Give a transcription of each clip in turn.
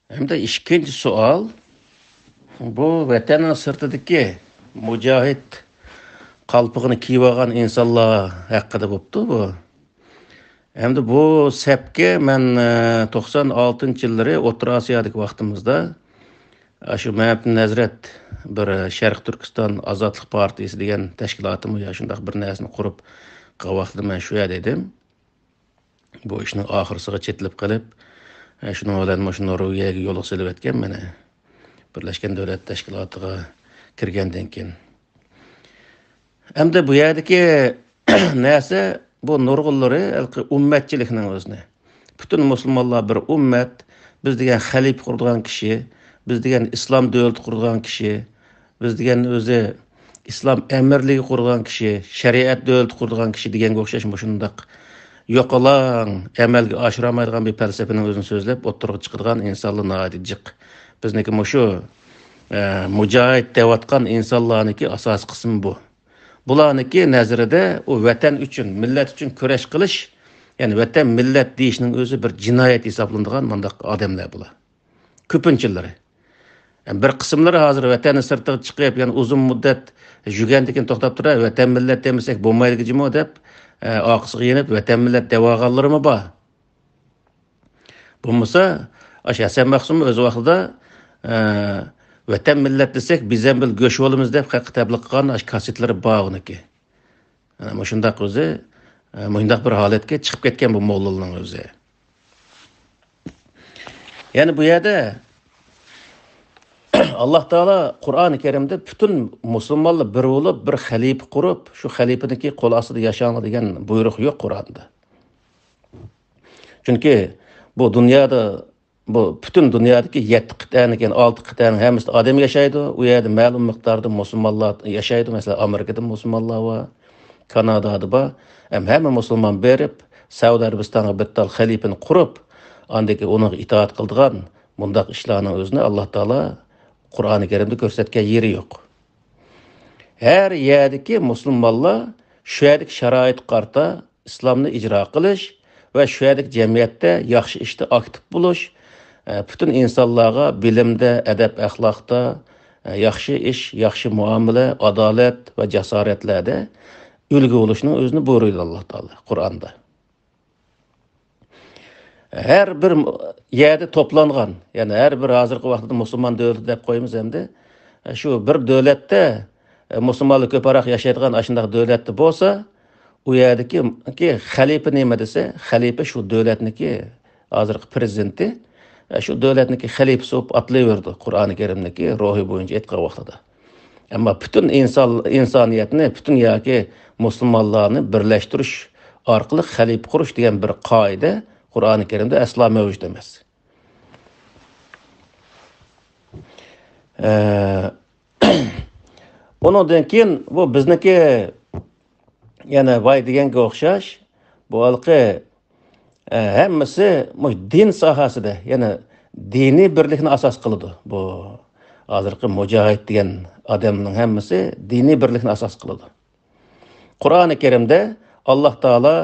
Hem de ikkinchi savol, bu vatanning sirtidagi mujohid qalpig'ini kiyib olgan insonlar haqida bo'pti bu. Hem de bu sapga men 96-yillari O'rta Osiyodagi vaqtimizda shu Mehmet Nazrat bir Sharq Turkiston Ozodlik partiyasi degan tashkilotimiz ya shunday bir narsani qurib qilgan vaqtida men shu yerda edim. Bu ishning oxirisiga chetilib qolib, shuning bilan shu Norvegiyaga yo'l silib o'tgan mana Birleşken Devlet Teşkilatı'na kirgandan keyin. Hamda bu yerdagi narsa bu nurg'unlari ummatchilikning o'zini. Bütün musulmonlar bir ummat, biz degan xalif qurgan kishi, biz degan islom davlati qurgan kishi, biz degan o'zi islom amirligi qurgan kishi, shariat davlati qurgan kishi deganga o'xshash shundaq yo'qolang amalga oshiramaydigan bir falsafaning o'zini so'zlab o'tirib chiqadigan insonlar noadijiq. Bizniki shu mujohid deyotgan insonlarniki asos qismi bu. Bularniki nazarida o vatan uchun, millat uchun kurash qilish, ya'ni vatan millat deyishning o'zi bir jinoyat hisoblanadigan mundaq odamlar bular. Ko'pinchilari. Bir qismlari hozir vatanni sirtiga chiqib, ya'ni uzun muddat jugandikin to'xtab turar, vatan millat demasak bo'lmaydigimi deb oqisiga yenib vatan millat deb olganlarimi bor. Bo'lmasa, Hasan Mahsum o'z vaqtida vatan millat desek biz ham bil go'sh bo'lamiz deb tabliq qilgan kasetlari bor uniki. Ana shundaq o'zi shundaq bir holatga chiqib ketgan bu mo'llalning o'zi. Ya'ni bu yerda Alloh taolo Qur'oni Karimda bütün musulmonlar bir bo'lib bir xalifa qurib, shu xalifaniki qo'l ostida yashanglar degan buyruq yo'q Qur'onda. Chunki bu dunyoda bu bütün dünyadaki 7 qit'anikin 6 qit'aning hammasi odam yashaydi. U yerda ma'lum miqdorda musulmonlar yashaydi. Masalan, Amerikada musulmonlar va Kanadada bor. Hamma musulmon berib, Saudiya Arabistonga bittal xalifani qurib, andaki uning itoat qildigan bundaq ishlarning o'zini Alloh taolo Qur'oni Karimda ko'rsatgan yeri yo'q. Har yerdagi musulmonlar shu yerdagi sharoit qarta islomni ijro qilish va shu yerdagi jamiyatda yaxshi ishda aktiv bo'lish, bütün insonlarga bilimda, adab, axloqda yaxshi ish, yaxshi muomala, adolat va jasoratlarda ulgu bo'lishning o'zini buyurdi Alloh taolo Qur'onda. Her bir yerda to'plangan, ya'ni har bir hozirgi vaqtda musulmon davlati deb qo'yamiz hamda shu bir davlatda musulmonlar ko'proq yashaydigan shunday davlatda bo'lsa, u yerdagi xalifa nima desa, xalifa shu davlatniki hozirgi prezidenti shu davlatniki xalifasi bo'lib atlayverdi Qur'oni Karimdagi ruhi bo'yicha aytgan vaqtida. Ammo bütün insoniyatni, bütün yoki musulmonlarni birlashtirish orqali xalifa qurish degan bir qoida Qur'oni Karimda aslo mavjud emas. Ondan keyin bu bizniki yana voy deganga o'xshash bu halqi hammasi din sohasida, ya'ni diniy birlikni asos qiladi. Bu hozirgi mujohid degan odamning hammasi diniy birlikni asos qiladi. Qur'oni Karimda Alloh taolo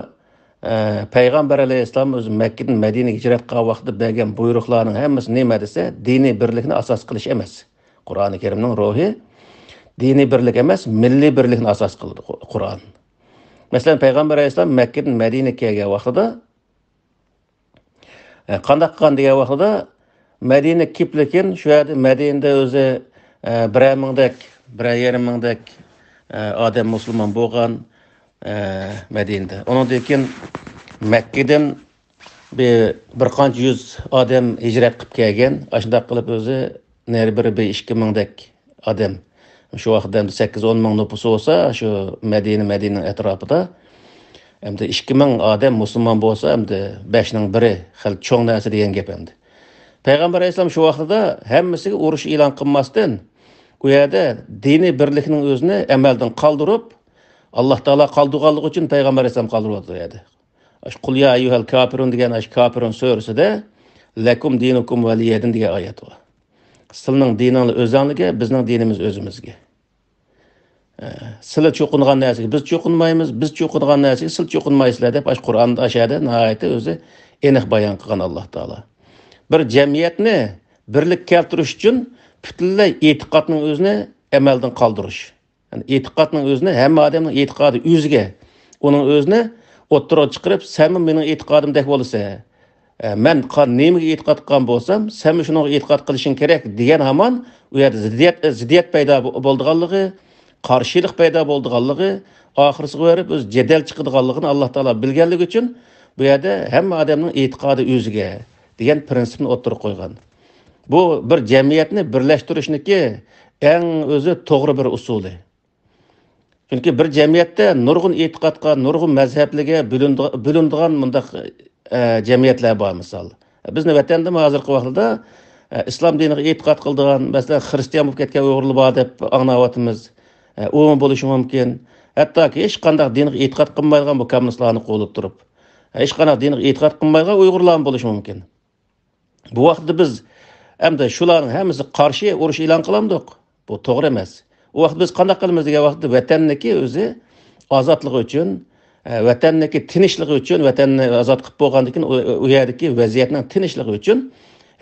Payg'ambar alayhissalom o'zi Makkadan Madinaga hijrat qilgan vaqtida bergan buyruqlarning hammasi nima desa, diniy birlikni asos qilish emas. Qur'oni Karimning ruhi diniy birlik emas, milliy birlikni asos qiladi Qur'on. Masalan, Payg'ambar alayhissalom Makkadan Madinaga kelgan vaqtida qanday qilgan degan vaqtida Madina kiplikin shu yerda Madinada o'zi 1000 1,5 odam musulmon bo'lgan Madinada. Ondan keyin Makkadan bir qancha yuz odam hijrat qilib kelgan. Shunday qilib o'zi nari bir 2000 odam shu vaqtda 8-10 ming nüfus bo'lsa, shu Madina atrofida hamda 2000 odam musulmon bo'lsa, hamda 5ning biri xil cho'ng narsa degan gap hamda. Payg'ambar alayhisalom shu vaqtida hammasiga urush e'lon qilmasdan, u yerda diniy birlikning o'zini amaldan qoldirib, Alloh taolo qoldirganligi uchun Payg'ambar alayhisalom qoldirdi edi. Qul ya ayyuhal kafirun degan kafirun surasida lakum dinukum valiyadin degan oyat bor. Sizning diningiz o'zingizga, bizning dinimiz o'zimizga. Sizlar cho'qingan narsaga biz cho'qinmaymiz, biz cho'qingan narsaga siz cho'qinmaysizlar deb Qur'onda ashada nihoyatda o'zi aniq bayon qilgan Alloh taolo. Bir jamiyatni birlik keltirish uchun butunlay e'tiqodning o'zini amaldan qoldirish. Yani e'tiqodning o'zini hamma odamning e'tiqodi o'ziga, uning o'zini o'ttirib chiqarib, "Sen mening e'tiqodimdek bo'lsa, men nimaga e'tiqod qilgan bo'lsam, sen shunga e'tiqod qilishing kerak" degan hamon u yerda ziddiyat paydo bo'lganligi, qarshilik paydo bo'lganligi, oxirisiga berib o'z jadal chiqadiganligini Alloh taolo bilganligi uchun bu yerda hamma odamning e'tiqodi o'ziga degan prinsipni o'ttirib qo'ygan. Bu bir jamiyatni birlashtirishniki eng o'zi to'g'ri bir usuli. Chunki bir jamiyatda nurg'un e'tiqodga, nurg'un mazhablarga bo'linadigan bundaq jamiyatlar bor misol. Bizni vatanda hozirgi vaqtda islom diniga e'tiqod qiladigan, masalan, xristian bo'lib ketgan Uyg'urlar bor deb anglayapmiz. U bo'lishi mumkin. Hattoki hech qanday dinga e'tiqod qilmaydigan bu kommunistlarni qo'llab turib, hech qanday dinga e'tiqod qilmaydigan Uyg'urlar bo'lishi mumkin. Bu vaqtda biz hamda shularning hammasi qarshi urush e'lon qilamdik. Bu to'g'ri emas. U vaqt biz qanday qilamiz degan vaqtda vatanniki o'zi ozodligi uchun, vatanniki tinchligi uchun, vatanni ozod qilib bo'lgandan keyin u yerdagi vaziyatning tinchligi uchun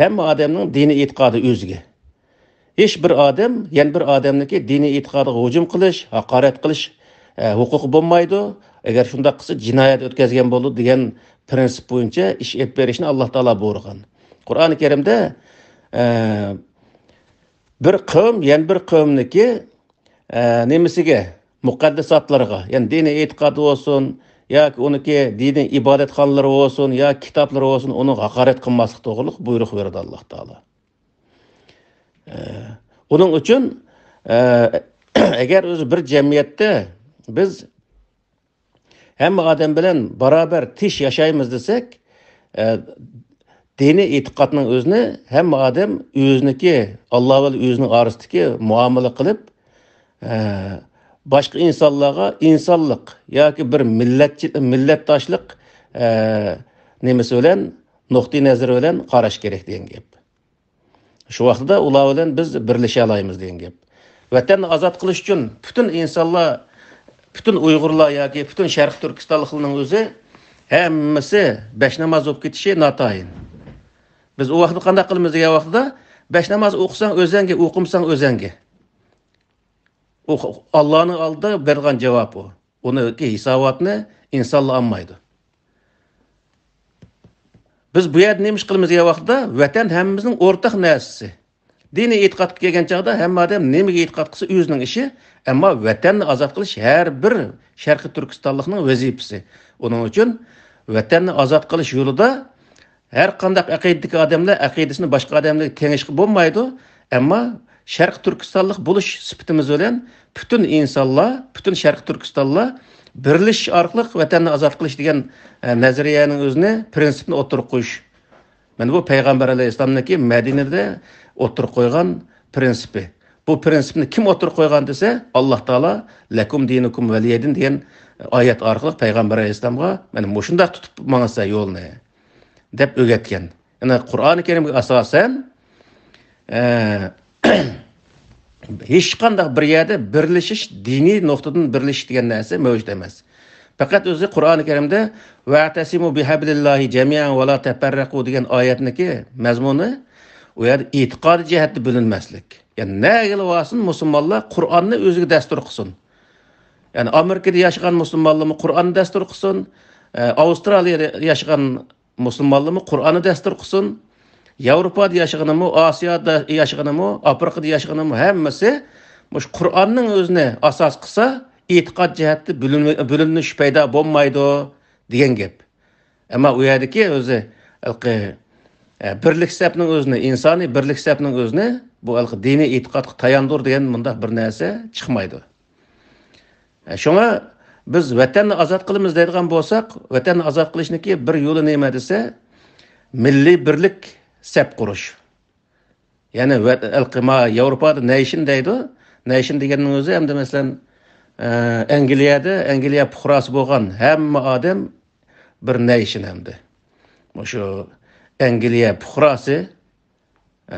hamma odamning diniy e'tiqodi o'ziga. Hech bir odam, yana bir odamniki diniy e'tiqodiga hujum qilish, haqorat qilish huquqi bo'lmaydi. Agar shunday qilsa jinoyat o'tkazgan bo'ladi degan prinsip bo'yicha ish etib berishni Alloh taolo buyurgan. Qur'oni Karimda bir qavm, yana bir qavmniki nemisiga, muqaddasatlarga, ya'ni diniy e'tiqodi bo'lsin, yoki uniki diniy ibodatxonalari bo'lsin, yoki kitoblari bo'lsin, uni haqorat qilmaslik to'g'riliq buyruq berdi Alloh taolo. Uning uchun agar o'zi bir jamiyatda biz hamma odam bilan barobar tish yashaymiz desak, diniy e'tiqodning o'zini hamma odam o'ziniki, Alloh va o'zining orasidagi muomala qilib, boshqa insonlarga insonlik yoki bir millatdoshlik nimasi bilan, nuqtai nazar bilan qarash kerak degan gap. Shu vaqtda ular bilan biz birlasha olamiz degan gap. Vatanni ozod qilish uchun butun insonlar, butun Uyg'urlar yoki butun Sharq Turkistonliklarning o'zi hammasi besh namoz o'qib ketishi notayin. Biz u vaqtda qanday qilamiz degan vaqtda besh namoz o'qisang o'zingga, o'qimsang o'zingga. U Allohning oldida bergan javob u. Uni hisobotni insonlar olmaydi. Biz bu yerda nima ish qilamiz degan vaqtda vatan hammamizning o'rtaq narsasi. Diniy e'tiqodga kelgan chaqda hamma odam nimaga e'tiqod qilsa o'zining ishi, ammo vatanni ozod qilish har bir Sharq Turkistonlikning vazifasi. Uning uchun vatanni ozod qilish yo'lida har qanday aqidadagi odamlar aqidasini boshqa odamlarga tengishga bo'lmaydi, ammo Sharq Turkistonlik bo'lish sifatimiz bilan butun insonlar, butun Sharq Turkistonlar birlashish orqali vatanni ozod qilish degan nazariyaning o'zini, prinsipni o'tirib qo'yish. Mana bu payg'ambar alayhisolamniki Madinada o'tirib qo'ygan prinsipi. Bu prinsipni kim o'tirib qo'ygan desa, Alloh taolo lakum dinukum valiyadin degan oyat orqali payg'ambar alayhisolamga mana shunday tutib mangsa yo'lni deb o'rgatgan. Ya'ni Qur'oni Karimga asosan hech qanday bir yerda birlashish, diniy nuqtadan birlashish degan narsa mavjud emas. Faqat o'zi Qur'oni Karimda va'tasimu bihablillahi jami'an va la tafarraqu degan oyatniki mazmuni u yerda e'tiqodi jihatda bilinmaslik. Ya'ni nega bo'lsin musulmonlar Qur'onni o'ziga dastur qilsin. Ya'ni Amerikada yashagan musulmonlar Qur'onni dastur qilsin, Avstraliyada yashagan musulmonlar Qur'onni dastur qilsin, Yevropada yashaganimi, Osiyoda yashaganimi, Afrikada yashaganimi hammasi mush Qur'onning o'zini asos qilsa, e'tiqod jihatda bo'linish paydo bo'lmaydi degan gap. Ammo u yerdagi o'zi birlik sabning o'zini, insoniy birlik sabning o'zini bu diniy e'tiqodga tayandir degan bundaq bir narsa chiqmaydi. Shunga biz vatanni ozod qilamiz deydigan bo'lsak, vatanni ozod qilishniki bir yo'li nima desa, milliy birlik sab qurish. Ya'ni Yevropada nation deydi. Nation deganning o'zi hamda masalan Angliya fuqarosi bo'lgan hamma odam bir nation hamda. Shu Angliya fuqarosi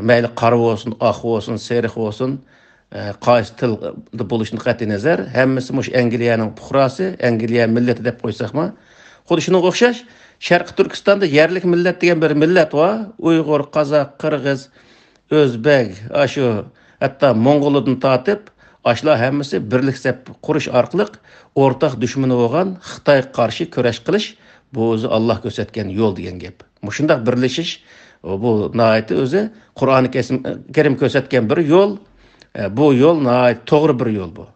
mayli qora bo'lsin, oq bo'lsin, seriq bo'lsin, qaysi tilda bo'lishini qat'iy nazar, hammasi mush Angliyaning fuqarosi, Angliya millati deb qo'ysakmi, xuddi shunga o'xshash Sharq Turkistonda yerlik millat degan bir millat bor. Uyg'ur, qozoq, qirg'iz, Özbek, aşu, hatta Mongol'dan tatip, aşlar hemmisi birlik sep kuruş arqılıq ortaq düşmanı olan Xitay qarşı köreş qilish bu o'zi Allah ko'rsatgan yo'l degan gap. Mushundaq birlashish bu nihoyatda o'zi Qur'oni Karim ko'rsatgan bir yo'l. Bu yo'l nihoyat to'g'ri bir yo'l bu.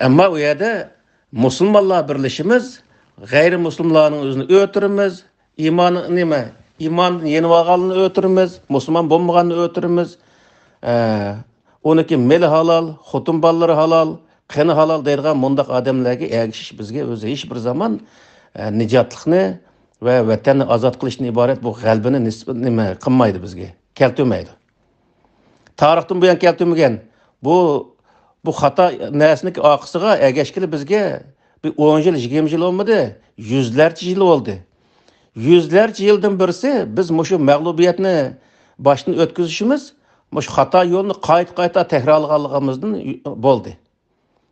Ammo u yerda musulmonlar birlashimiz, g'ayrimusulmonlarning o'zini o'tirimiz, iymoni nima? İmandan yenib olganini o'tirimiz, musulmon bo'lmaganini o'tirimiz. Oniki meli halal, xotin ballari halal, qani halal deydigan mundaq odamlarga ergishish bizga o'zi hech bir zaman nijotlikni va vatanni ozod qilishdan iborat bu g'albini nima qilmaydi bizga, keltirmaydi. Tarixdan bu yan keltirmagan. Bu xato narsaniki oqisiga ergashkili bizga bir 10 yil, 20 yil olmadi, yüzlerce yil oldu. Yüzlerce yıldan birisi biz şu mağlubiyetini baştan ötküzüşümüz, şu hata yolunu qayta tekrarlaganlığımızdan boldu.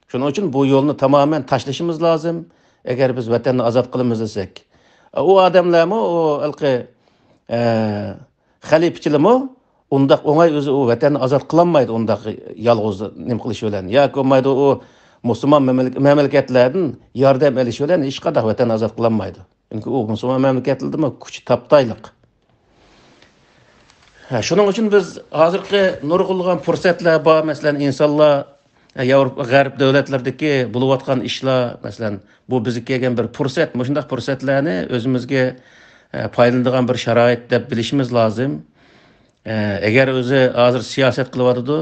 Şunun için bu yolunu tamamen taşlaşımız lazım. Eğer biz vatanını azat kılımız desek. O adamlar mı, o halifçiler ondaq oңай özü o vatanını azat kılamaydı ondaq yalğız nim qilish bilan. Ya olmaydı o Müslüman memleketlerden yardım eliş bilan hiç qadar vatanını azat kılamaydı. Çünkü o Müslüman memleketlerdə mi kuch taptayliq. Şunun için biz hazırki nurgulgan fursatlar var, mesela insanlar Avrupa G'arb davlatlaridagi bo'layotgan ishlar, masalan, bu bizga kelgan bir fursat, shunday fursatlarni o'zimizga foydalanadigan bir sharoit deb bilishimiz lozim. Agar o'zi hozir siyosat qilyotdi,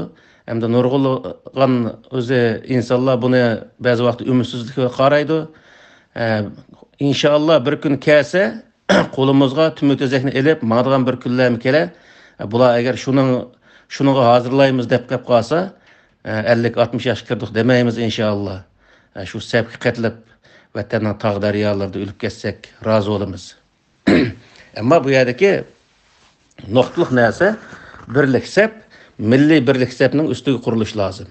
hamda nurgulgan o'zi insonlar buni ba'zi vaqt umidsizlikka qaraydi. İnşallah bir gün kelsa, qo'limizga tümötezekni elib, mağdigan bir kunlarmi kelar. Bular agar şununga hazırlaymiz deb qilib qolsa, 50-60 yaş kirdik demaymiz inşallah. Şu sebki qatlab vatanning tog' daryolarida o'lib ketsak, rozi bo'lamiz. Ammo bu yerdagi nuqtaliq narsa birlik sep, milliy birlik sepning ustiga qurilish lozim.